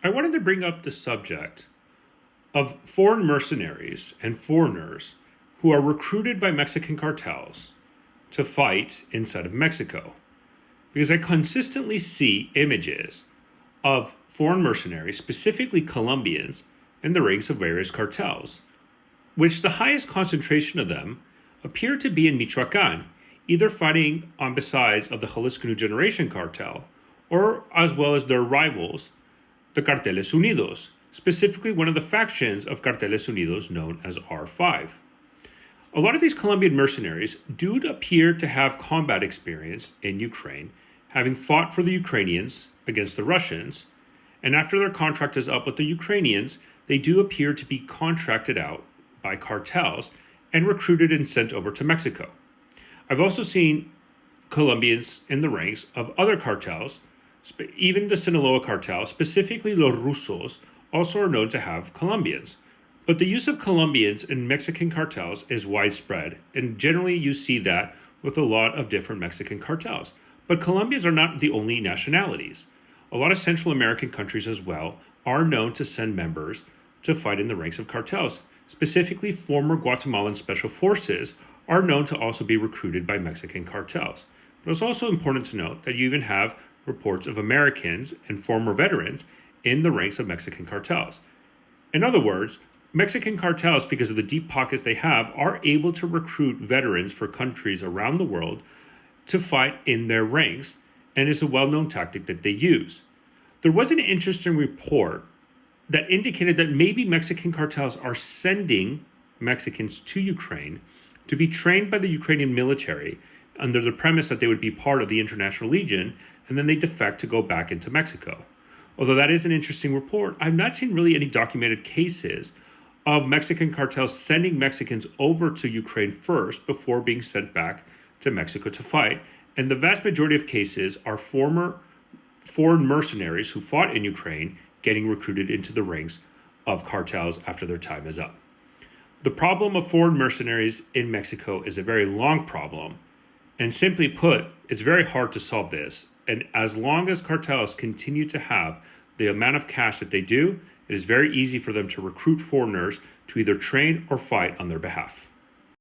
I wanted to bring up the subject of foreign mercenaries and foreigners who are recruited by Mexican cartels to fight inside of Mexico. Because I consistently see images of foreign mercenaries, specifically Colombians, in the ranks of various cartels, which the highest concentration of them appear to be in Michoacan, either fighting on the sides of the Jalisco New Generation cartel or as well as their rivals, the Carteles Unidos, specifically one of the factions of Carteles Unidos known as R5. A lot of these Colombian mercenaries do appear to have combat experience in Ukraine, having fought for the Ukrainians against the Russians, and after their contract is up with the Ukrainians, they do appear to be contracted out by cartels and recruited and sent over to Mexico. I've also seen Colombians in the ranks of other cartels, even the Sinaloa cartel, specifically Los Rusos, also are known to have Colombians. But the use of Colombians in Mexican cartels is widespread, and generally you see that with a lot of different Mexican cartels. But Colombians are not the only nationalities. A lot of Central American countries as well are known to send members to fight in the ranks of cartels. Specifically, former Guatemalan special forces are known to also be recruited by Mexican cartels. But it's also important to note that you even have reports of Americans and former veterans in the ranks of Mexican cartels. In other words, Mexican cartels, because of the deep pockets they have, are able to recruit veterans for countries around the world to fight in their ranks, and is a well-known tactic that they use. There was an interesting report that indicated that maybe Mexican cartels are sending Mexicans to Ukraine to be trained by the Ukrainian military under the premise that they would be part of the International Legion, and then they defect to go back into Mexico. Although that is an interesting report, I've not seen really any documented cases of Mexican cartels sending Mexicans over to Ukraine first before being sent back to Mexico to fight. And the vast majority of cases are former foreign mercenaries who fought in Ukraine getting recruited into the ranks of cartels after their time is up. The problem of foreign mercenaries in Mexico is a very long problem. And simply put, it's very hard to solve this. And as long as cartels continue to have the amount of cash that they do, it is very easy for them to recruit foreigners to either train or fight on their behalf.